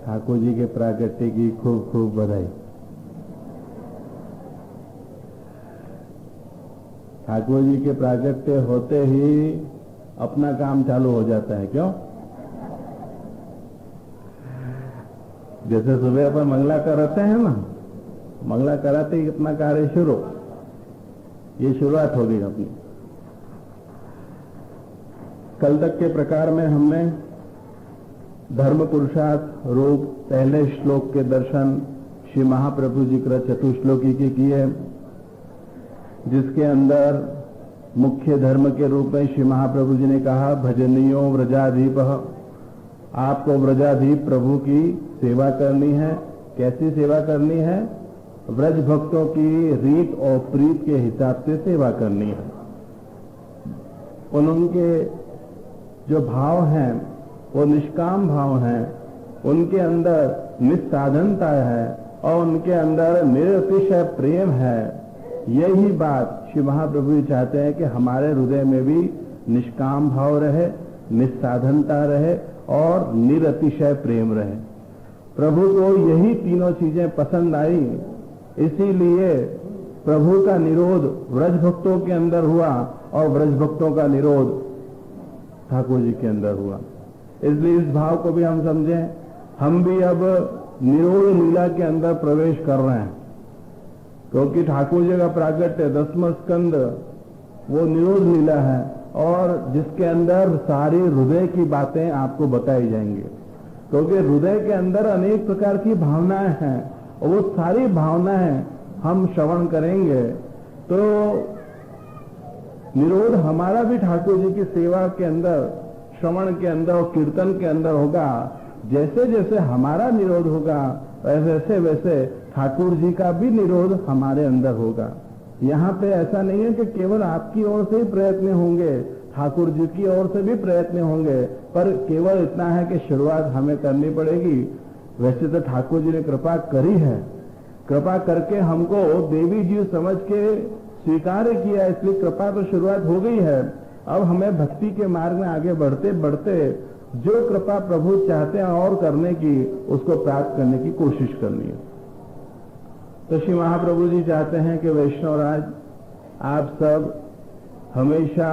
ठाकुर जी के प्राकट्य की खूब खूब बधाई। ठाकुर जी के प्राकट्य होते ही अपना काम चालू हो जाता है। क्यों? जैसे सुबह अपन मंगला कराते हैं ना, मंगला कराते ही अपना कार्य शुरू, ये शुरुआत हो गई अपनी। कल तक के प्रकार में हमने धर्म पुरुषार्थ रूप पहले श्लोक के दर्शन श्री महाप्रभु जी का चतुश्लोकी के किए, जिसके अंदर मुख्य धर्म के रूप में श्री महाप्रभु जी ने कहा भजनियो व्रजाधीप, आपको व्रजाधीप प्रभु की सेवा करनी है। कैसी सेवा करनी है? व्रज भक्तों की रीत और प्रीत के हिसाब से सेवा करनी है। उनके जो भाव हैं वो निष्काम भाव हैं, उनके अंदर निस्साधनता है और उनके अंदर निरतिशय प्रेम है। यही बात श्री महाप्रभु जी चाहते हैं कि हमारे हृदय में भी निष्काम भाव रहे, निस्साधनता रहे और निरतिशय प्रेम रहे। प्रभु को यही तीनों चीजें पसंद आई, इसीलिए प्रभु का निरोध व्रज भक्तों के अंदर हुआ और व्रज भक्तों का निरोध ठाकुर जी के अंदर हुआ। इसलिए इस भाव को भी हम समझें, हम भी अब निरोध लीला के अंदर प्रवेश कर रहे हैं, क्योंकि ठाकुर जी का प्राकट्य 10वां स्कंद वो निरोध लीला है और जिसके अंदर सारी हृदय की बातें आपको बताई जाएंगी, क्योंकि हृदय के अंदर अनेक प्रकार की भावनाएं हैं और वो सारी भावनाएं हम श्रवण करेंगे तो निरोध हमारा भी ठाकुर जी की सेवा के अंदर, श्रवण के अंदर और कीर्तन के अंदर होगा। जैसे जैसे हमारा निरोध होगा वैसे वैसे ठाकुर जी का भी निरोध हमारे अंदर होगा। यहाँ पे ऐसा नहीं है कि केवल आपकी ओर से ही प्रयत्न होंगे, ठाकुर जी की ओर से भी प्रयत्न होंगे, पर केवल इतना है कि शुरुआत हमें करनी पड़ेगी। वैसे तो ठाकुर जी ने कृपा करी है, कृपा करके हमको देवी जी समझ के स्वीकार किया, इसलिए कृपा तो शुरुआत हो गई है। अब हमें भक्ति के मार्ग में आगे बढ़ते बढ़ते जो कृपा प्रभु चाहते हैं और करने की, उसको प्राप्त करने की कोशिश करनी है। तो श्री महाप्रभु जी चाहते हैं कि वैष्णवराज आप सब हमेशा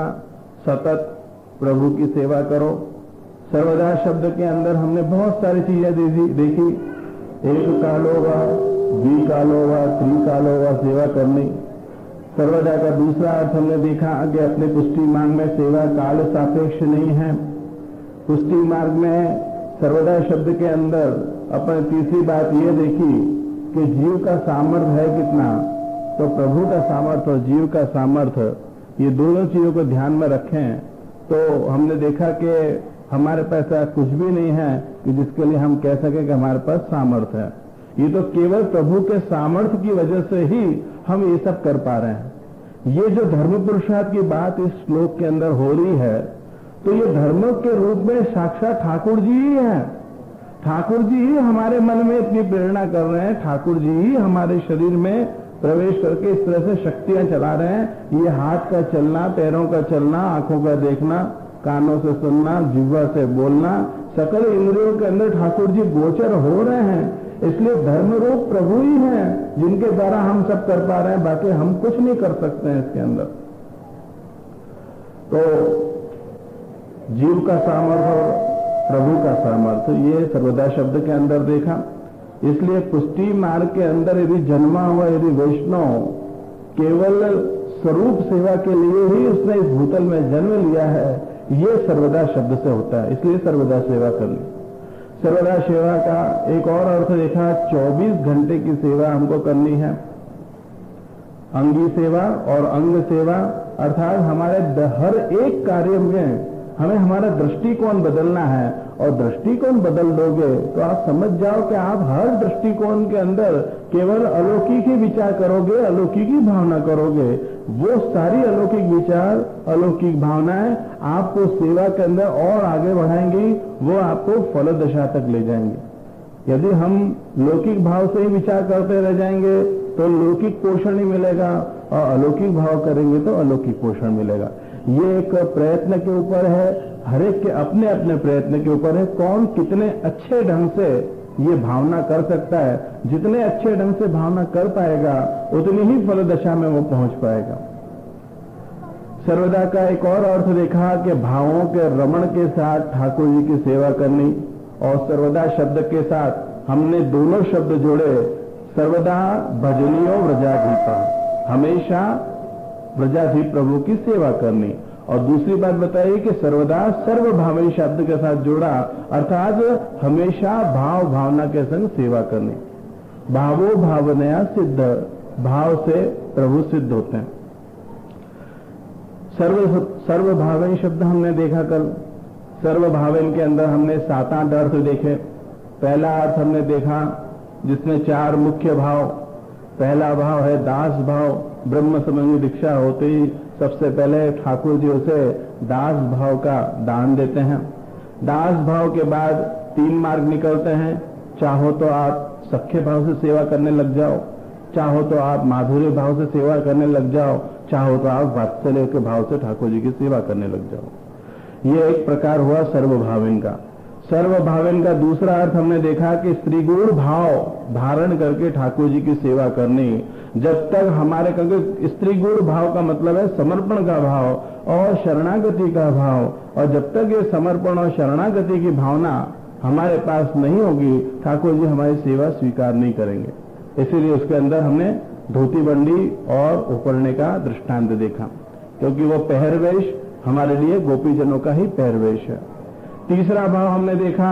सतत प्रभु की सेवा करो। सर्वदा शब्द के अंदर हमने बहुत सारी चीजें देखी, एक कालो व द्विकालो व त्रिकालो व सेवा करनी। सर्वदा का दूसरा अर्थ हमने देखा कि अपने पुष्टि मार्ग में सेवा काल सापेक्ष नहीं है। पुष्टि मार्ग में सर्वदा शब्द के अंदर अपने तीसरी बात ये देखी कि जीव का सामर्थ्य है कितना, तो प्रभु का सामर्थ्य और जीव का सामर्थ्य ये दोनों चीजों को ध्यान में रखें तो हमने देखा कि हमारे पास ऐसा कुछ भी नहीं है कि जिसके लिए हम कह सकें कि हमारे पास सामर्थ्य है। ये तो केवल प्रभु के सामर्थ्य की वजह से ही हम ये सब कर पा रहे हैं। ये जो धर्म पुरुषार्थ की बात इस श्लोक के अंदर हो रही है, तो ये धर्म के रूप में साक्षात ठाकुर जी ही है। ठाकुर जी ही हमारे मन में इतनी प्रेरणा कर रहे हैं, ठाकुर जी ही हमारे शरीर में प्रवेश करके इस तरह से शक्तियां चला रहे हैं। ये हाथ का चलना, पैरों का चलना, आंखों का देखना, कानों से सुनना, जिह्वा से बोलना, सकल इंद्रियों के अंदर ठाकुर जी गोचर हो रहे हैं। इसलिए धर्म रूप प्रभु ही हैं जिनके द्वारा हम सब कर पा रहे हैं, बाकी हम कुछ नहीं कर सकते हैं इसके अंदर। तो जीव का सामर्थ्य और प्रभु का सामर्थ्य ये सर्वदा शब्द के अंदर देखा। इसलिए पुष्टि मार्ग के अंदर यदि जन्मा हुआ यदि वैष्णव केवल स्वरूप सेवा के लिए ही उसने इस भूतल में जन्म लिया है, ये सर्वदा शब्द से होता है। इसलिए सर्वदा सेवा करनी। सर्वदा सेवा का एक और अर्थ देखा, 24 घंटे की सेवा हमको करनी है। अंगी सेवा और अंग सेवा, अर्थात हमारे हर एक कार्य में हमें हमारा दृष्टिकोण बदलना है। और दृष्टिकोण बदल दोगे तो आप समझ जाओ कि आप हर दृष्टिकोण के अंदर केवल अलौकिक ही विचार करोगे, अलौकिक ही भावना करोगे। वो सारी अलौकिक विचार, अलौकिक भावनाएं आपको सेवा के अंदर और आगे बढ़ाएंगी, वो आपको फल दशा तक ले जाएंगे। यदि हम लौकिक भाव से ही विचार करते रह जाएंगे तो लौकिक पोषण ही मिलेगा, और अलौकिक भाव करेंगे तो अलौकिक पोषण मिलेगा। ये एक प्रयत्न के ऊपर है, हर एक के अपने अपने प्रयत्न के ऊपर है, कौन कितने अच्छे ढंग से ये भावना कर सकता है, जितने अच्छे ढंग से भावना कर पाएगा उतनी ही फल दशा में वो पहुंच पाएगा। सर्वदा का एक और अर्थ देखा कि भावों के रमण के साथ ठाकुर जी की सेवा करनी, और सर्वदा शब्द के साथ हमने दोनों शब्द जोड़े, सर्वदा भजनियो व्रजाधीप, हमेशा व्रजाधीप प्रभु की सेवा करनी। और दूसरी बात बताइए कि सर्वदा सर्वभावी शब्द के साथ जोड़ा, अर्थात हमेशा भाव भावना के संग सेवा करनी। भावो भावनया सिद्ध, भाव से प्रभु सिद्ध होते हैं। सर्वभावन शब्द हमने देखा कल। सर्वभावन के अंदर हमने 7-8 अर्थ देखे। पहला अर्थ हमने देखा जिसमें 4 मुख्य भाव। पहला भाव है दास भाव। ब्रह्म संबंधी दीक्षा होते ही सबसे पहले ठाकुर जी उसे दास भाव का दान देते हैं। दास भाव के बाद 3 मार्ग निकलते हैं। चाहो तो आप सख्य भाव से सेवा करने लग जाओ, चाहो तो आप माधुर्य भाव से सेवा करने लग जाओ, चाहो तो आप वात्सल्य के भाव से ठाकुर जी की सेवा करने लग जाओ। ये एक प्रकार हुआ सर्वभावन का। सर्वभावन का दूसरा अर्थ हमने देखा कि स्त्रीगुण भाव धारण करके ठाकुर जी की सेवा करनी। जब तक हमारे, क्योंकि स्त्रीगुण भाव का मतलब है समर्पण का भाव और शरणागति का भाव, और जब तक ये समर्पण और शरणागति की भावना हमारे पास नहीं होगी, ठाकुर जी हमारी सेवा स्वीकार नहीं करेंगे। इसीलिए उसके अंदर हमने धोती बंडी और उपरने का दृष्टांत देखा, क्योंकि वो पहरवेश हमारे लिए गोपीजनों का ही पहरवेश है। तीसरा भाव हमने देखा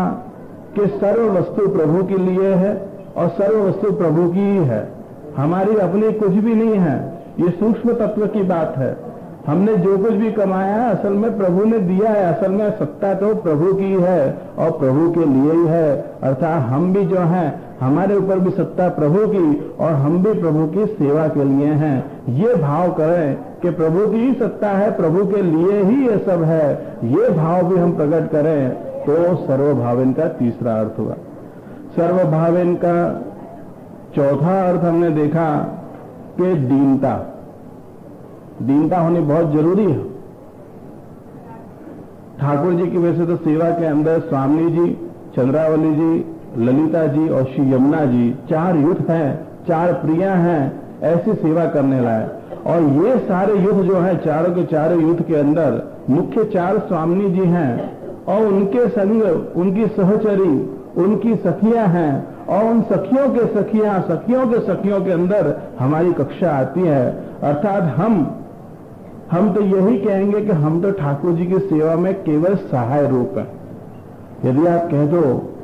कि सर्व वस्तु प्रभु के लिए है और सर्व वस्तु प्रभु की ही है, हमारी अपनी कुछ भी नहीं है। ये सूक्ष्म तत्व की बात है। हमने जो कुछ भी कमाया है असल में प्रभु ने दिया है, असल में सत्ता तो प्रभु की है और प्रभु के लिए ही है। अर्थात हम भी जो हैं, हमारे ऊपर भी सत्ता प्रभु की और हम भी प्रभु की सेवा के लिए हैं। ये भाव करें कि प्रभु की ही सत्ता है, प्रभु के लिए ही ये सब है, ये भाव भी हम प्रकट करें तो सर्वभावन का तीसरा अर्थ हुआ। सर्वभावन का चौथा अर्थ हमने देखा कि दीनता। दीनता होनी बहुत जरूरी है। ठाकुर जी की वैसे तो सेवा के अंदर स्वामी जी, चंद्रावली जी, ललिता जी और श्री यमुना जी 4 युद्ध हैं, 4 प्रिया हैं ऐसी सेवा करने लाए। और ये सारे युद्ध जो हैं, चारों के चारों युद्ध के अंदर मुख्य 4 स्वामी जी हैं और उनके संग उनकी सहचरी, उनकी सखियां हैं और उन सखियों के सखियों के अंदर हमारी कक्षा आती है। अर्थात हम तो यही कहेंगे कि हम तो ठाकुर जी की सेवा में केवल सहाय रूप हैं। यदि आप कह दो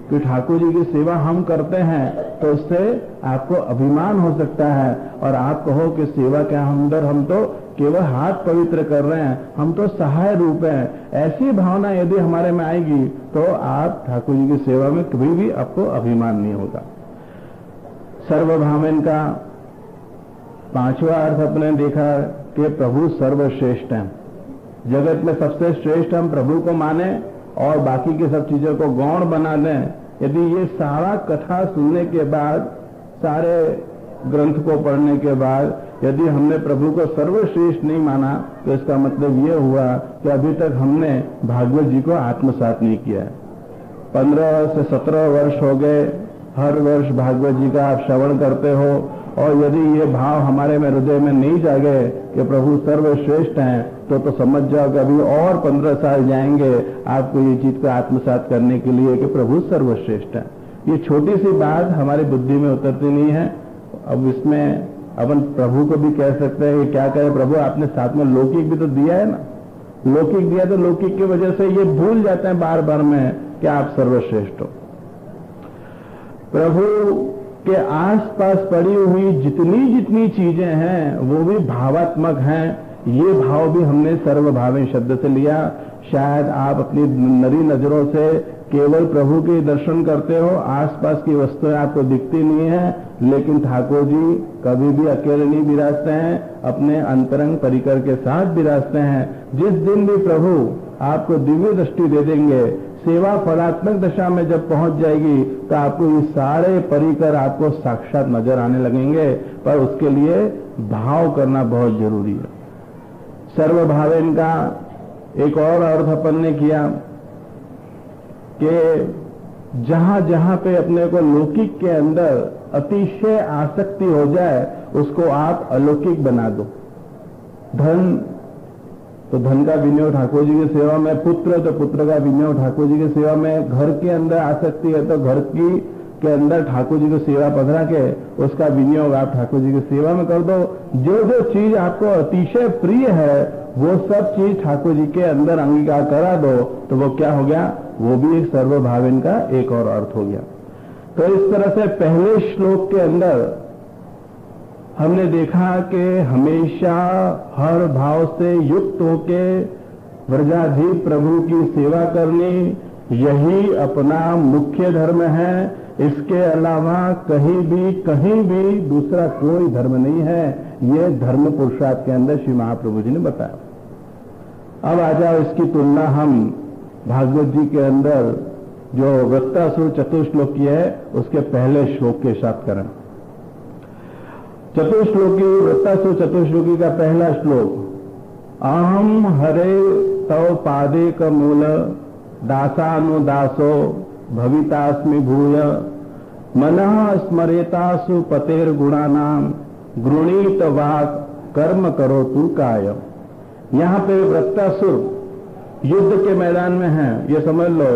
कि ठाकुर जी की सेवा हम करते हैं तो उससे आपको अभिमान हो सकता है और आप कहो कि सेवा के अंदर हम तो केवल हाथ पवित्र कर रहे हैं, हम तो सहाय रूप हैं। ऐसी भावना यदि हमारे में आएगी तो आप ठाकुर जी की सेवा में कभी भी आपको अभिमान नहीं होगा। सर्वभावन का 5वां अर्थ अपने देखा कि प्रभु सर्वश्रेष्ठ हैं। जगत में सबसे श्रेष्ठ हम प्रभु को माने और बाकी की सब चीजों को गौण बना दें। यदि ये सारा कथा सुनने के बाद, सारे ग्रंथ को पढ़ने के बाद यदि हमने प्रभु को सर्वश्रेष्ठ नहीं माना तो इसका मतलब ये हुआ कि अभी तक हमने भागवत जी को आत्मसात नहीं किया है। 15 से 17 वर्ष हो गए, हर वर्ष भागवत जी का आप श्रवण करते हो और यदि ये भाव हमारे में हृदय में नहीं जागे कि प्रभु सर्वश्रेष्ठ हैं तो समझ जाओ कि अभी और 15 साल जाएंगे आपको ये चीज को आत्मसात करने के लिए कि प्रभु सर्वश्रेष्ठ है। ये छोटी सी बात हमारी बुद्धि में उतरती नहीं है। अब इसमें अपन प्रभु को भी कह सकते हैं कि क्या कहे प्रभु, आपने साथ में लौकिक भी तो दिया है ना। लौकिक दिया तो लौकिक की वजह से ये भूल जाते हैं बार बार में कि आप सर्वश्रेष्ठ हो। प्रभु के आसपास पड़ी हुई जितनी चीजें हैं वो भी भावात्मक हैं। ये भाव भी हमने सर्वभावी शब्द से लिया। शायद आप अपनी नरी नजरों से केवल प्रभु के दर्शन करते हो, आसपास की वस्तुएं आपको दिखती नहीं है, लेकिन ठाकुर जी कभी भी अकेले नहीं विराजते हैं, अपने अंतरंग परिकर के साथ विराजते हैं। जिस दिन भी प्रभु आपको दिव्य दृष्टि दे देंगे, सेवा फलात्मक दशा में जब पहुंच जाएगी तो आपको ये सारे परिकर आपको साक्षात नजर आने लगेंगे, पर उसके लिए भाव करना बहुत जरूरी है। सर्वभावन का एक और अर्थ अपन ने किया कि जहां जहां पे अपने को लौकिक के अंदर अतिशय आसक्ति हो जाए उसको आप अलौकिक बना दो। धन तो धन का विनियोग ठाकुर जी की सेवा में, पुत्र तो पुत्र का विनियोग ठाकुर जी की सेवा में, घर के अंदर आसक्ति है तो घर की के अंदर ठाकुर जी की सेवा पधरा के उसका विनियोग आप ठाकुर जी की सेवा में कर दो। जो जो चीज आपको अतिशय प्रिय है वो सब चीज ठाकुर जी के अंदर अंगीकार करा दो, तो वो क्या हो गया, वो भी एक सर्वभाविन का एक और अर्थ हो गया। तो इस तरह से पहले श्लोक के अंदर हमने देखा कि हमेशा हर भाव से युक्त होके व्रजाधीश प्रभु की सेवा करनी, यही अपना मुख्य धर्म है। इसके अलावा कहीं भी दूसरा कोई धर्म नहीं है। ये धर्म पुरुषार्थ के अंदर श्री महाप्रभु जी ने बताया। अब आ जाओ इसकी तुलना हम भागवत जी के अंदर जो वृत्तासुर चतुश्लोकी है उसके पहले श्लोक के साथ करें। चतुश्लोकी, वृत्तासुर चतुश्लोकी का पहला श्लोक, अहम हरे तव पादे क मूल दासानुदासो भवितास्मि भूय मनः स्मरेतासु पतेर गुणानाम गृणीत वाक कर्म करो तू काय। यहां पे वृत्तासुर युद्ध के मैदान में है, ये समझ लो।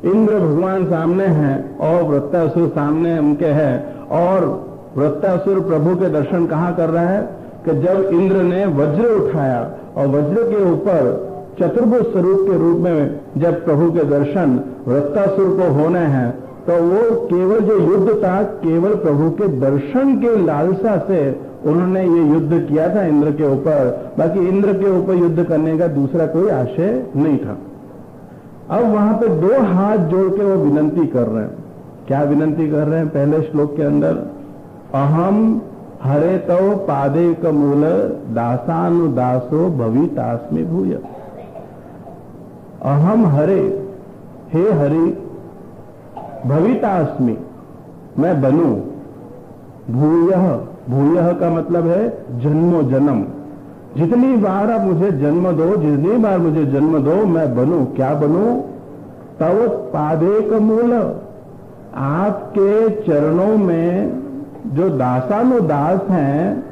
इंद्र भगवान सामने हैं और वृत्तासुर सामने उनके हैं, और वृत्तासुर प्रभु के दर्शन कहां कर रहा है कि जब इंद्र ने वज्र उठाया और वज्र के ऊपर चतुर्भुज स्वरूप के रूप में जब प्रभु के दर्शन वृत्तासुर को होने हैं, तो वो केवल जो युद्ध था केवल प्रभु के दर्शन के लालसा से उन्होंने ये युद्ध किया था इंद्र के ऊपर। बाकी इंद्र के ऊपर युद्ध करने का दूसरा कोई आशय नहीं था। अब वहां पे दो हाथ जोड़ के वो विनंती कर रहे हैं। क्या विनंती कर रहे हैं पहले श्लोक के अंदर, अहम हरे तव पादे क मूल दासानुदासो भवितास्मि भूय। अहम हरे, हे हरि, भवितास्मि, मैं बनूं, भूयः, भूयः का मतलब है जन्मो जन्म। जितनी बार आप मुझे जन्म दो, जितनी बार मुझे जन्म दो, मैं बनूं। क्या बनूं, तव पादे क मूल, आपके चरणों में जो दासानुदास हैं,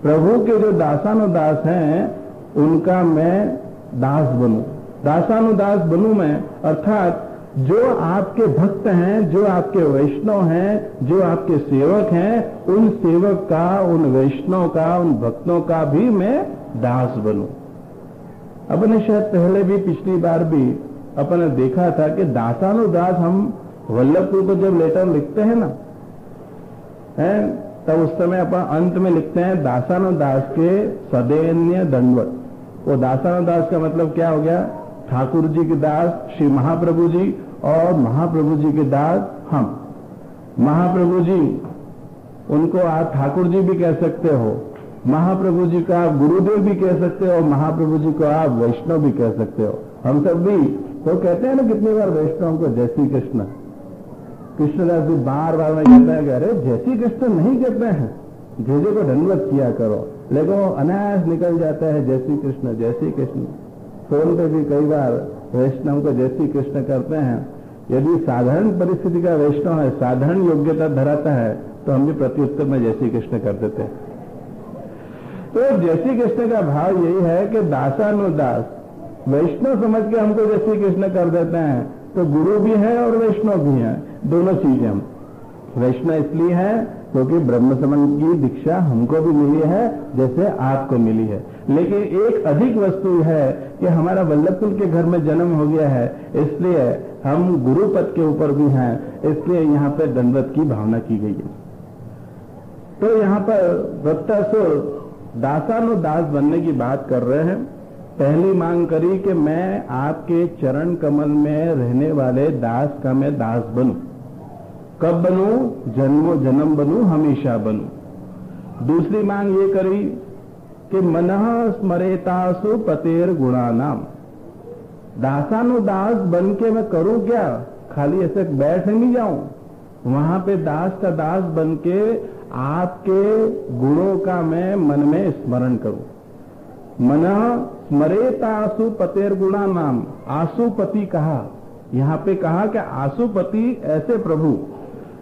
प्रभु के जो दासानुदास हैं, उनका मैं दास बनूं। दासानुदास बनूं मैं, अर्थात जो आपके भक्त हैं, जो आपके वैष्णव हैं, जो आपके सेवक हैं, उन सेवक का, उन वैष्णव का, उन भक्तों का भी मैं दास बनूं। अपने शायद पहले भी, पिछली बार भी अपन ने देखा था कि दासानुदास हम वल्लभपुर को जब लेटर लिखते हैं ना, तब उस समय अपन अंत में लिखते हैं दासानुदास के सदैन्य दंडवत। वो दासानुदास का मतलब क्या हो गया, ठाकुर जी के दास श्री महाप्रभु जी और महाप्रभु जी के दास हम। महाप्रभु जी, उनको आप ठाकुर जी भी कह सकते हो, महाप्रभु जी का आप गुरुदेव भी कह सकते हो, महाप्रभु जी को आप वैष्णव भी कह सकते हो। हम सब भी तो कहते हैं ना कितनी बार वैष्णव को जय श्री कृष्ण। कृष्णदास जी बार बार में कहते हैं कि अरे जय श्री कृष्ण नहीं कहते हैं, भेजे को दंडवत किया करो, लेकिन वो अनायास निकल जाता है जय श्री कृष्ण, जय श्री कृष्ण। फोन पे भी कई बार वैष्णव को जय श्री कृष्ण करते हैं। यदि साधारण परिस्थिति का वैष्णव है, साधारण योग्यता धराता है, तो हम भी प्रत्युत्तर में जय श्री कृष्ण कर देते हैं। तो जय श्री कृष्ण का भाव यही है कि दासानुदास, वैष्णव समझ के हमको जय श्री कृष्ण कर देते हैं, तो गुरु भी है और वैष्णव भी है, दोनों चीजें हम। वैष्णव इसलिए है क्योंकि ब्रह्म संबंध की दीक्षा हमको भी मिली है जैसे आपको मिली है, लेकिन एक अधिक वस्तु है कि हमारा वल्लभकुल के घर में जन्म हो गया है, इसलिए हम गुरु पद के ऊपर भी हैं, इसलिए यहाँ पर दंडवत की भावना की गई है। तो यहाँ पर वृत्तासुर दासानुदास बनने की बात कर रहे हैं। पहली मांग करी कि मैं आपके चरण कमल में रहने वाले दास का मैं दास बनूं। कब बनूं, जन्मों जन्म बनूं, हमेशा बनूं। दूसरी मांग ये करी कि मनः स्मरेतासु पतेर गुणानाम, दासानुदास बन के मैं करूं क्या, खाली ऐसे बैठ नहीं जाऊं, वहां पे दास का दास बन के आपके गुणों का मैं मन में स्मरण करूं। मनः स्मरेतासु पतेर गुणानाम, आसुपति कहा, यहां पे कहा कि आशुपति ऐसे प्रभु,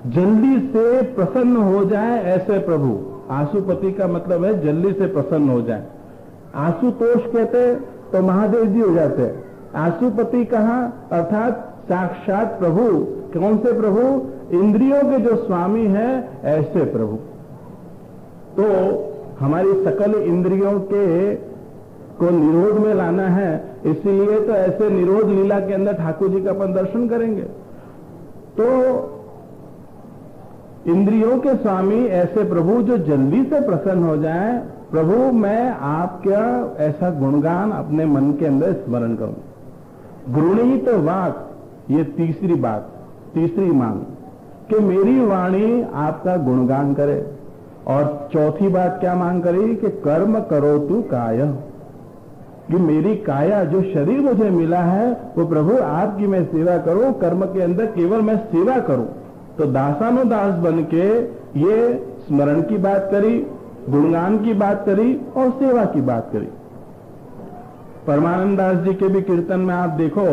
जल्दी से प्रसन्न हो जाए ऐसे प्रभु। आशुपति का मतलब है जल्दी से प्रसन्न हो जाए। आशुतोष कहते तो महादेव जी हो जाते। आशुपति कहा अर्थात साक्षात प्रभु। कौन से प्रभु? इंद्रियों के जो स्वामी हैं ऐसे प्रभु। तो हमारी सकल इंद्रियों के को निरोध में लाना है, इसलिए तो ऐसे निरोध लीला के अंदर ठाकुर जी का अपन दर्शन करेंगे। तो इंद्रियों के स्वामी ऐसे प्रभु जो जल्दी से प्रसन्न हो जाएं। प्रभु मैं आपका ऐसा गुणगान अपने मन के अंदर स्मरण करूं। गृणीत वाक, ये तीसरी बात, तीसरी मांग कि मेरी वाणी आपका गुणगान करे। और चौथी बात क्या मांग करी कि कर्म करो तू काय, कि मेरी काया जो शरीर मुझे मिला है वो प्रभु आपकी मैं सेवा करूं। कर्म के अंदर केवल मैं सेवा करूं। तो दासानुदास बन के ये स्मरण की बात करी, गुणगान की बात करी और सेवा की बात करी। परमानंद दास जी के भी कीर्तन में आप देखो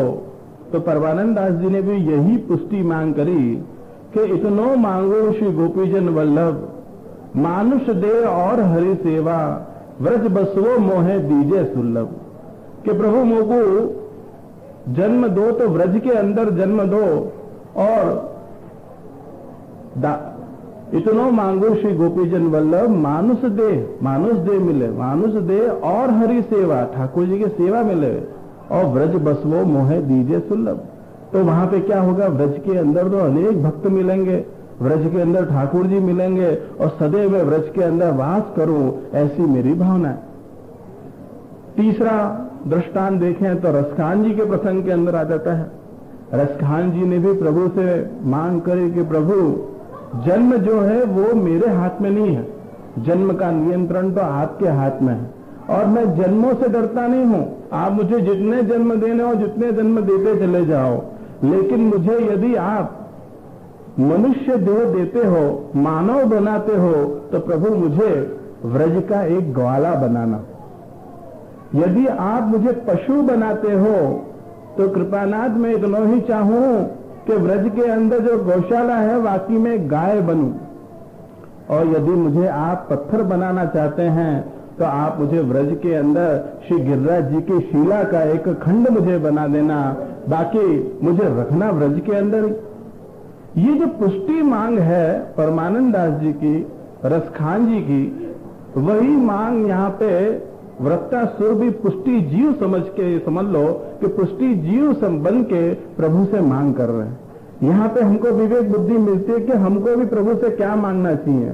तो परमानंद दास जी ने भी यही पुष्टि मांग करी कि इतनो मांगो श्री गोपीजन वल्लभ, मानुष दे और हरि सेवा, व्रज बसवो मोहे दीजे सुलभ। कि प्रभु मोको जन्म दो तो व्रज के अंदर जन्म दो, और इतनो मांगो श्री गोपीजन वल्लभ, मानुष दे मिले, मानुष दे और हरि सेवा, ठाकुर जी की सेवा मिले, और व्रज बसवो मोहे दीजे सुलभ। तो वहां पे क्या होगा? व्रज के अंदर तो अनेक भक्त मिलेंगे, व्रज के अंदर ठाकुर जी मिलेंगे, और सदैव मैं व्रज के अंदर वास करूं, ऐसी मेरी भावना है। तीसरा दृष्टांत देखें तो रसखान जी के प्रसंग के अंदर आ जाता है। रसखान जी ने भी प्रभु से मांग करी कि प्रभु जन्म जो है वो मेरे हाथ में नहीं है, जन्म का नियंत्रण तो आपके हाथ में है, और मैं जन्मों से डरता नहीं हूं। आप मुझे जितने जन्म देने हो जितने जन्म देते चले जाओ, लेकिन मुझे यदि आप मनुष्य देह देते हो, मानव बनाते हो, तो प्रभु मुझे व्रज का एक ग्वाला बनाना। यदि आप मुझे पशु बनाते हो तो कृपानाथ मैं इतना ही चाहूं कि व्रज के अंदर जो गौशाला है वाकई में गाय बनूं। और यदि मुझे आप पत्थर बनाना चाहते हैं तो आप मुझे व्रज के अंदर श्री गिरिराज जी की शिला का एक खंड मुझे बना देना, बाकी मुझे रखना व्रज के अंदर। ये जो पुष्टि मांग है परमानंद दास जी की, रसखान जी की, वही मांग यहाँ पे वृत्तासुर भी पुष्टि जीव समझ लो कि पुष्टि जीव बन के प्रभु से मांग कर रहे हैं। यहाँ पे हमको विवेक बुद्धि मिलती है कि हमको भी प्रभु से क्या मांगना चाहिए,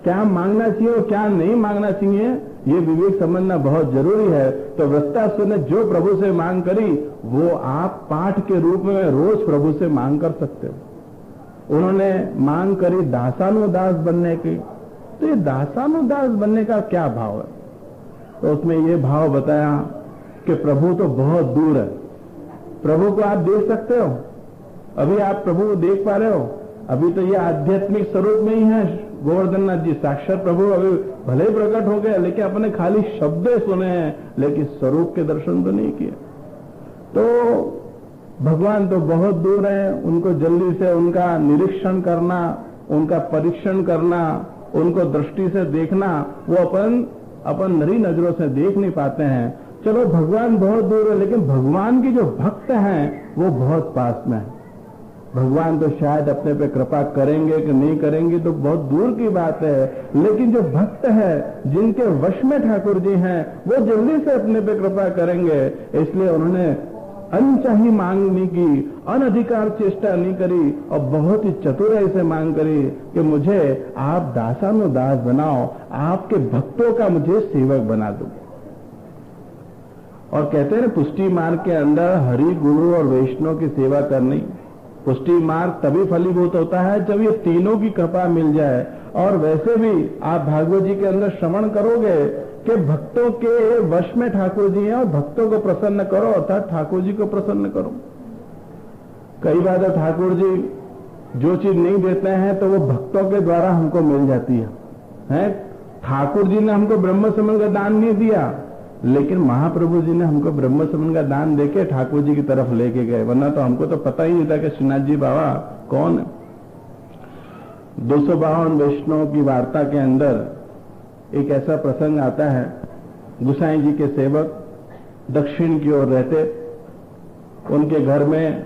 क्या मांगना चाहिए और क्या नहीं मांगना चाहिए, ये विवेक समझना बहुत जरूरी है। तो वृत्तासुर ने जो प्रभु से मांग करी वो आप पाठ के रूप में रोज प्रभु से मांग कर सकते हो। उन्होंने मांग करी दासानुदास बनने की। तो ये दासानुदास बनने का क्या भाव है? तो उसमें ये भाव बताया कि प्रभु तो बहुत दूर है, प्रभु को आप देख सकते हो, अभी आप प्रभु को देख पा रहे हो, अभी तो ये आध्यात्मिक स्वरूप में ही है गोवर्धन नाथ जी, साक्षात प्रभु अभी भले ही प्रकट हो गए, लेकिन अपने खाली शब्द सुने हैं, लेकिन स्वरूप के दर्शन तो नहीं किए। तो भगवान तो बहुत दूर है, उनको जल्दी से उनका निरीक्षण करना, उनका परीक्षण करना, उनको दृष्टि से देखना, वो अपन नरी नजरों से देख नहीं पाते हैं। चलो भगवान बहुत दूर है, लेकिन भगवान की जो भक्त हैं वो बहुत पास में है। भगवान तो शायद अपने पे कृपा करेंगे कि नहीं करेंगे तो बहुत दूर की बात है, लेकिन जो भक्त है जिनके वश में ठाकुर जी हैं वो जल्दी से अपने पे कृपा करेंगे। इसलिए उन्होंने अनचाही मांग नहीं की, अनधिकार चेष्टा नहीं करी, और बहुत ही चतुराई से मांग करी कि मुझे आप दासानुदास बनाओ, आपके भक्तों का मुझे सेवक बना दो। और कहते हैं पुष्टि मार्ग के अंदर हरि गुरु और वैष्णव की सेवा करनी। पुष्टि मार्ग तभी फलीभूत होता है जब ये तीनों की कृपा मिल जाए। और वैसे भी आप भागवत जी के अंदर श्रवण करोगे कि भक्तों के वश में ठाकुर जी हैं, और भक्तों को प्रसन्न करो अर्थात ठाकुर जी को प्रसन्न करो। कई बार ठाकुर जी जो चीज नहीं देते हैं तो वो भक्तों के द्वारा हमको मिल जाती है। ठाकुर जी ने हमको ब्रह्म समल का दान नहीं दिया, लेकिन महाप्रभु जी ने हमको ब्रह्म समन का दान देके ठाकुर जी की तरफ लेके गए, वरना तो हमको तो पता ही नहीं था कि श्रीनाथ जी बाबा कौन है। 252 वैष्णव की वार्ता के अंदर एक ऐसा प्रसंग आता है, गुसाई जी के सेवक दक्षिण की ओर रहते, उनके घर में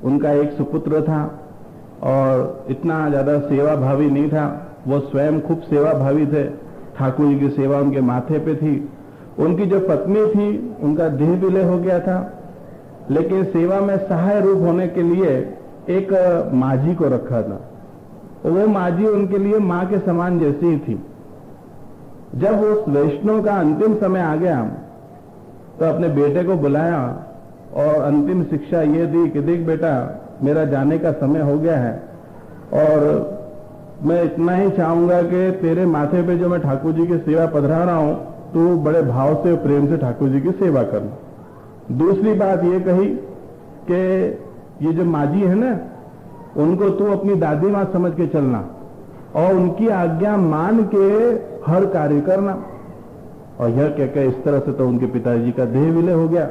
उनका एक सुपुत्र था और इतना ज्यादा सेवा भावी नहीं था, वो स्वयं खूब सेवा भावी थे, ठाकुर जी की सेवा उनके माथे पे थी। उनकी जो पत्नी थी उनका देह विलय हो गया था, लेकिन सेवा में सहाय रूप होने के लिए एक माझी को रखा था। वो माझी उनके लिए मां के समान जैसी ही थी। जब उस वैष्णव का अंतिम समय आ गया तो अपने बेटे को बुलाया और अंतिम शिक्षा ये दी कि देख बेटा, मेरा जाने का समय हो गया है और मैं इतना ही चाहूंगा कि तेरे माथे पे जो मैं ठाकुर जी की सेवा पधरा रहा हूं, तो बड़े भाव से प्रेम से ठाकुर जी की सेवा करना। दूसरी बात ये कही कि ये जो माजी है ना, उनको तू अपनी दादी मां समझ के चलना और उनकी आज्ञा मान के हर कार्य करना। और यह कहकर इस तरह से तो उनके पिताजी का देह विलय हो गया।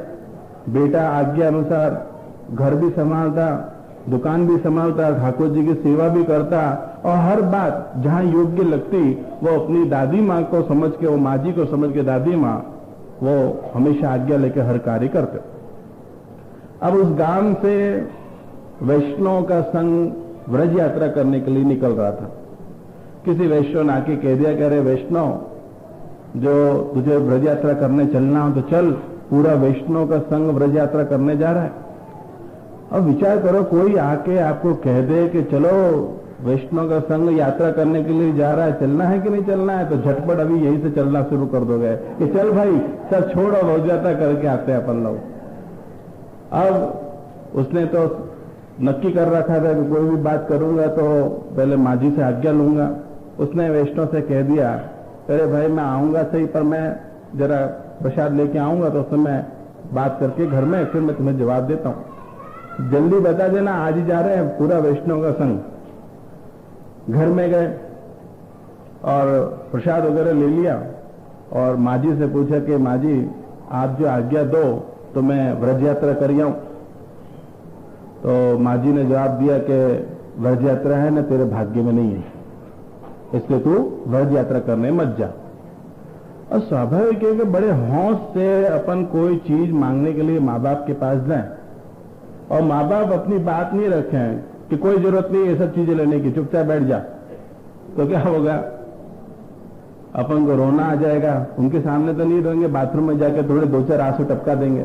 बेटा आज्ञा अनुसार घर भी संभालता, दुकान भी संभालता, ठाकुर जी की सेवा भी करता और हर बात जहां योग्य लगती वो अपनी दादी मां को समझ के, वो माजी को समझ के दादी मां, वो हमेशा आज्ञा लेकर हर कार्य करते। अब उस गांव से वैष्णव का संघ व्रज यात्रा करने के लिए निकल रहा था। किसी वैष्णव ने आके कह दिया, कह रहे वैष्णव, जो तुझे व्रज यात्रा करने चलना हो तो चल, पूरा वैष्णव का संघ व्रज यात्रा करने जा रहा है। अब विचार करो, कोई आके आपको कह दे कि चलो वैष्णव का संघ यात्रा करने के लिए जा रहा है, चलना है कि नहीं चलना है, तो झटपट अभी यहीं से चलना शुरू कर दोगे कि चल भाई सब छोड़ और व्रज यात्रा करके आते हैं अपन लोग। अब उसने तो नक्की कर रखा था कि कोई भी बात करूंगा तो पहले माझी से आज्ञा लूंगा। उसने वैष्णव से कह दिया, अरे भाई मैं आऊंगा सही, पर मैं जरा प्रसाद लेके आऊंगा तो उस समय बात करके घर में फिर मैं तुम्हें जवाब देता हूं, जल्दी बता देना, आज ही जा रहे हैं पूरा वैष्णव का संघ। घर में गए और प्रसाद वगैरह ले लिया और माजी से पूछा कि माजी आप जो आज्ञा दो तो मैं व्रज यात्रा कर आऊं। तो माजी ने जवाब दिया कि व्रज यात्रा है ना तेरे भाग्य में नहीं है, इसलिए तू व्रज यात्रा करने मत जा। और स्वाभाविक है कि बड़े हौस से अपन कोई चीज मांगने के लिए माँ बाप के पास जाए और माँ बाप अपनी बात नहीं रखें कि कोई जरूरत नहीं ये सब चीजें लेने की, चुपचाप बैठ जा, तो क्या होगा? अपन को रोना आ जाएगा। उनके सामने तो नहीं रोएंगे, बाथरूम में जाकर थोड़े 2-4 आंसू टपका देंगे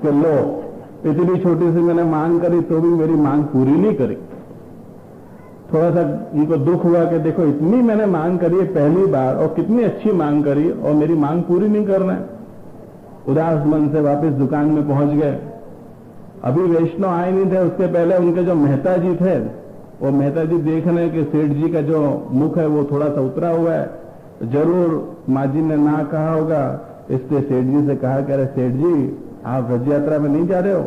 कि लो इतनी छोटी सी मैंने मांग करी तो भी मेरी मांग पूरी नहीं करी। थोड़ा सा उनको दुख हुआ कि देखो इतनी मैंने मांग करी है पहली बार और कितनी अच्छी मांग करी और मेरी मांग पूरी नहीं करना है। उदास मन से वापस दुकान में पहुंच गए। अभी वैष्णव आए नहीं थे, उसके पहले उनके जो मेहता जी थे, वो मेहता जी देख रहे हैं कि सेठ जी का जो मुख है वो थोड़ा सा उतरा हुआ है, जरूर माजी ने ना कहा होगा, इसलिए सेठ जी से कहा, कह रहे सेठ जी आप व्रज यात्रा में नहीं जा रहे हो?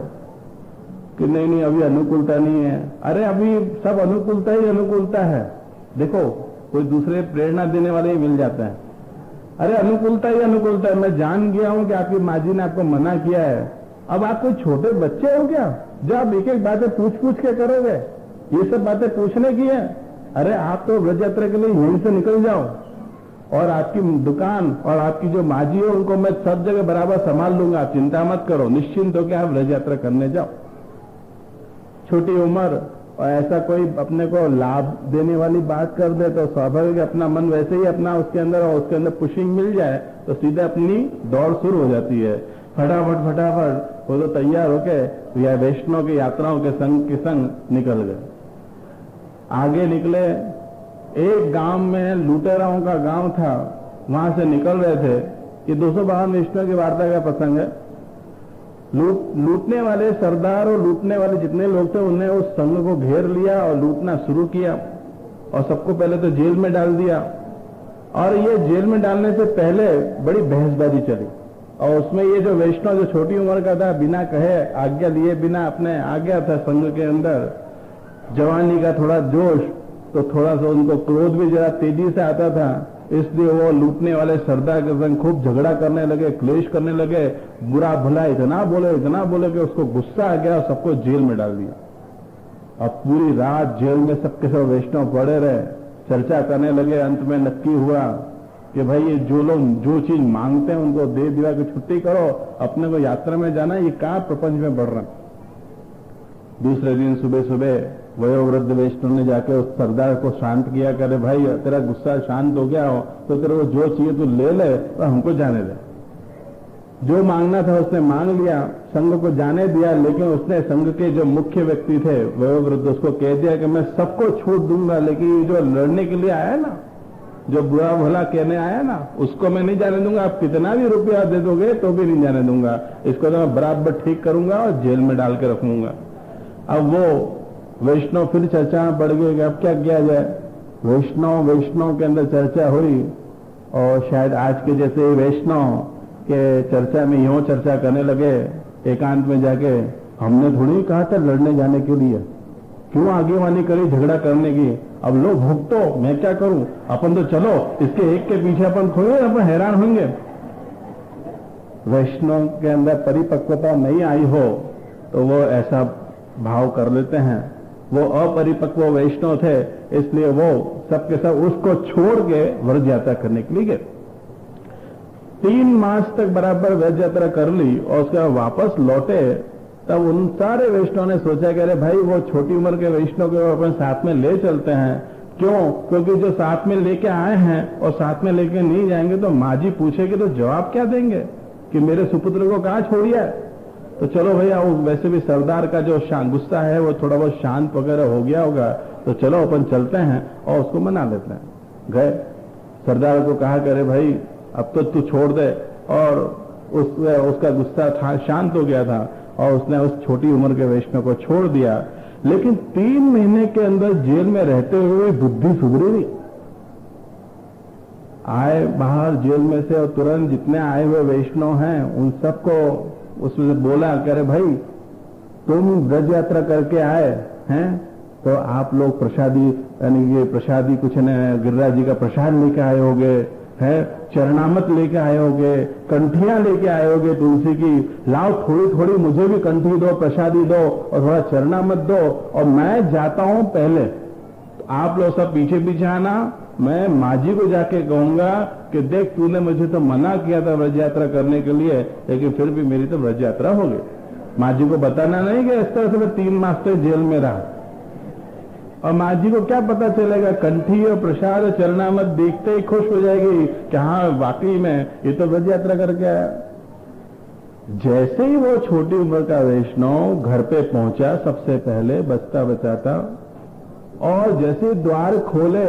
कि नहीं नहीं अभी अनुकूलता नहीं है। अरे अभी सब अनुकूलता ही अनुकूलता है, देखो कोई दूसरे प्रेरणा देने वाले ही मिल जाता है। अरे अनुकूलता ही अनुकूलता है, मैं जान गया हूं कि आपकी माजी ने आपको मना किया है। अब आप कोई छोटे बच्चे हो क्या जो आप एक एक बातें पूछ पूछ के करोगे? ये सब बातें पूछने की है? अरे आप तो व्रज यात्रा के लिए यहीं से निकल जाओ और आपकी दुकान और आपकी जो माजी हो उनको मैं सब जगह बराबर संभाल लूंगा, आप चिंता मत करो, निश्चिंत होकर आप व्रज यात्रा करने जाओ। छोटी उम्र और ऐसा कोई अपने को लाभ देने वाली बात कर दे तो स्वाभाविक अपना मन वैसे ही अपना उसके अंदर और उसके अंदर पुशिंग मिल जाए तो सीधे अपनी दौड़ शुरू हो जाती है। फटाफट फटाफट वो तो तैयार होके या वैष्णव की यात्राओं के संग निकल गए। आगे निकले, एक गांव में लुटेराओं का गांव था, वहां से निकल रहे थे। ये 252 वैष्णव की वार्ता का प्रसंग है। लूटने वाले सरदार और लूटने वाले जितने लोग थे उन्हें उस संघ को घेर लिया और लूटना शुरू किया और सबको पहले तो जेल में डाल दिया। और ये जेल में डालने से पहले बड़ी बहसबाजी चली और उसमें ये जो वैष्णव जो छोटी उम्र का था, बिना कहे आज्ञा लिए बिना अपने आ गया था संघ के अंदर। जवानी का थोड़ा जोश तो थोड़ा सा उनको क्रोध भी जरा तेजी से आता था, इसलिए वो लूटने वाले सरदार के संग खूब झगड़ा करने लगे, क्लेश करने लगे, बुरा भला इतना बोले कि उसको गुस्सा आ गया और सबको जेल में डाल दिया। अब पूरी रात जेल में सबके सब वैष्णव पड़े रहे, चर्चा करने लगे। अंत में नक्की हुआ कि भाई ये जो लोग जो चीज मांगते हैं उनको दे दिया कि छुट्टी करो, अपने को यात्रा में जाना, ये कहां प्रपंच में बढ़ रहा। दूसरे दिन सुबह सुबह वयोवृद्ध वैष्णव ने जाके उस सरदार को शांत किया, करे भाई तेरा गुस्सा शांत हो गया हो तो तेरे को जो चाहिए तू ले ले और हमको जाने दे। जो मांगना था उसने मांग लिया, संघ को जाने दिया, लेकिन उसने संघ के जो मुख्य व्यक्ति थे वयोवृद्ध, उसको कह दिया कि मैं सबको छूट दूंगा, लेकिन ये जो लड़ने के लिए आया ना, जो बुरा भला कहने आया ना, उसको मैं नहीं जाने दूंगा। आप कितना भी रुपया दे दोगे तो भी नहीं जाने दूंगा। इसको तो मैं बराबर ठीक करूंगा और जेल में डाल के रखूंगा। अब वो वैष्णव फिर चर्चा में पड़ गए कि अब क्या किया जाए। वैष्णव के अंदर चर्चा हुई और शायद आज के जैसे वैष्णव के चर्चा में यूं चर्चा करने लगे एकांत में जाके, हमने थोड़ी कहा था लड़ने जाने के लिए, क्यों आगेवानी करी झगड़ा करने की। अब लो भुगतो, मैं क्या करूं, अपन तो चलो, इसके एक के पीछे अपन थोड़े अपन हैरान होंगे। वैष्णव के अंदर परिपक्वता नहीं आई हो तो वो ऐसा भाव कर लेते हैं। वो अपरिपक्व वैष्णव थे, इसलिए वो सबके सब उसको छोड़ के व्रज यात्रा करने के लिए गए। 3 मास तक बराबर व्रज यात्रा कर ली और उसके बाद वापस लौटे। तब उन सारे वैष्णव ने सोचा कि अरे भाई वो छोटी उम्र के वैष्णव को अपन साथ में ले चलते हैं। क्यों? क्योंकि जो साथ में लेके आए हैं और साथ में लेके नहीं जाएंगे तो माँ जी पूछेगी तो जवाब क्या देंगे कि मेरे सुपुत्र को कहां छोड़िया। तो चलो भैया, वैसे भी सरदार का जो गुस्सा है वो थोड़ा बहुत शांत वगैरह हो गया होगा, तो चलो अपन चलते हैं और उसको मना लेते हैं। गए, सरदार को कहा करे भाई अब तो तू छोड़ दे, और उसका गुस्सा शांत हो गया था और उसने उस छोटी उम्र के वैष्णव को छोड़ दिया। लेकिन 3 महीने के अंदर जेल में रहते हुए बुद्धि सुधरी नहीं। आए बाहर जेल में से और तुरंत जितने आए हुए वैष्णव हैं उन सबको उसमें से बोला, कह रहे भाई तुम व्रज यात्रा करके आए हैं तो आप लोग प्रसादी, यानी ये प्रसादी कुछ न गिरिराज जी का प्रसाद लेके आए होगे, है चरणामत लेके आए होगे, कंठियां लेके आए होगे तुलसी की, लाओ थोड़ी थोड़ी मुझे भी कंठी दो, प्रसादी दो और थोड़ा चरणामत दो, और मैं जाता हूं पहले, तो आप लोग सब पीछे पीछे आना। मैं माँ जी को जाके कहूंगा कि देख तूने मुझे तो मना किया था व्रज यात्रा करने के लिए, लेकिन फिर भी मेरी तो व्रज यात्रा हो गई। माँ जी को बताना नहीं कि इस तरह से मैं 3 मास तक जेल में रहा, और माँ जी को क्या पता चलेगा, कंठी और प्रसाद और चरणामत देखते ही खुश हो जाएगी कि हाँ वाकई में ये तो व्रज यात्रा करके आया। जैसे ही वो छोटी उम्र का वैष्णव घर पे पहुंचा सबसे पहले बचता बचाता, और जैसे द्वार खोले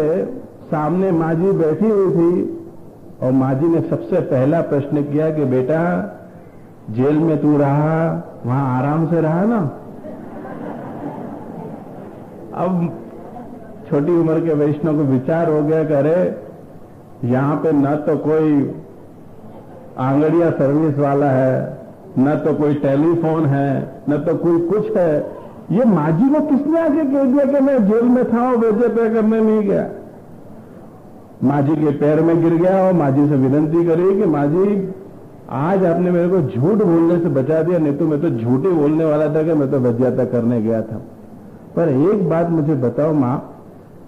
सामने माँ जी बैठी हुई थी, और माँ जी ने सबसे पहला प्रश्न किया कि बेटा जेल में तू रहा, वहां आराम से रहा ना। अब छोटी उम्र के वैष्णव को विचार हो गया कि अरे यहां पे न तो कोई आंगड़िया सर्विस वाला है, न तो कोई टेलीफोन है, न तो कोई कुछ है। ये माँ जी को किसने आके कह दिया कि मैं जेल में था और व्रज यात्रा करने नहीं गया। माँ जी के पैर में गिर गया और माँ जी से विनती करी कि माँ जी आज आपने मेरे को झूठ बोलने से बचा दिया, नहीं तो मैं तो झूठ ही बोलने वाला था कि मैं तो व्रज यात्रा करने गया था। पर एक बात मुझे बताओ माँ,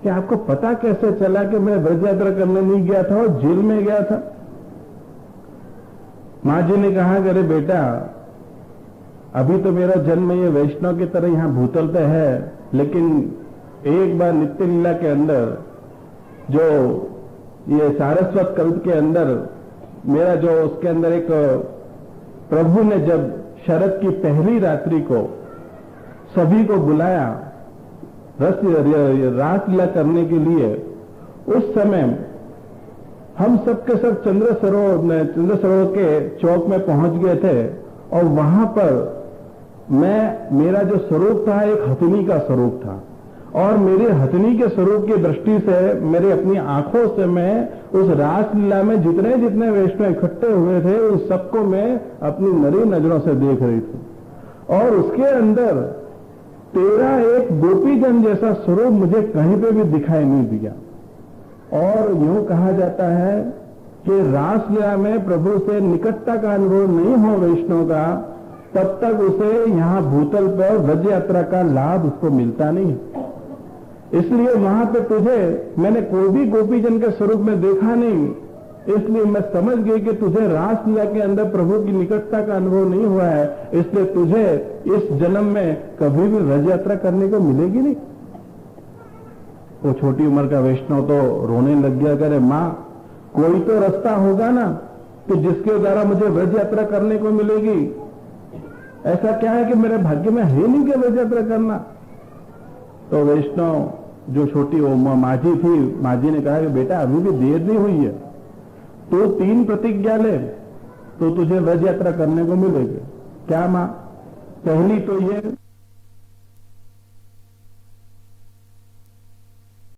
कि आपको पता कैसे चला कि मैं व्रज यात्रा करने नहीं गया था और जेल में गया था। माँ जी ने कहा कि अरे बेटा अभी तो मेरा जन्म ये वैष्णव की तरह यहां भूतल पे है, लेकिन एक बार नित्य लीला के अंदर जो ये सारस्वत कल्प के अंदर मेरा जो उसके अंदर एक प्रभु ने जब शरद की पहली रात्रि को सभी को बुलाया रासलीला करने के लिए, उस समय हम सबके सब चंद्र सरोवर के चौक में पहुंच गए थे, और वहां पर मेरा जो स्वरूप था एक हथिनी का स्वरूप था, और मेरे हथिनी के स्वरूप की दृष्टि से मेरे अपनी आंखों से मैं उस रासलीला में जितने जितने वैष्णव इकट्ठे हुए थे उन सबको मैं अपनी नरी नजरों से देख रही थी। और उसके अंदर तेरा एक गोपीजन जैसा स्वरूप मुझे कहीं पे भी दिखाई नहीं दिया। और यूं कहा जाता है कि रासलीला में प्रभु से निकटता का अनुभव नहीं हो वैष्णव का, तब तक उसे यहां भूतल पर व्रज यात्रा का लाभ उसको मिलता नहीं है। इसलिए वहां पे तुझे मैंने कोई भी गोपीजन के स्वरूप में देखा नहीं, इसलिए मैं समझ गई कि तुझे रासलीला के अंदर प्रभु की निकटता का अनुभव नहीं हुआ है, इसलिए तुझे इस जन्म में कभी भी व्रज यात्रा करने को मिलेगी नहीं। वो छोटी उम्र का वैष्णव तो रोने लग गया, करे मां कोई तो रास्ता होगा ना कि जिसके द्वारा मुझे व्रज यात्रा करने को मिलेगी। ऐसा क्या है कि मेरे भाग्य में है नहीं कि व्रज यात्रा करना। तो वैष्णव जो छोटी माझी थी, माझी ने कहा कि बेटा अभी भी देर नहीं हुई है, तो 3 प्रतिज्ञा ले तो तुझे व्रज यात्रा करने को मिलेगी। क्या मां? पहली तो ये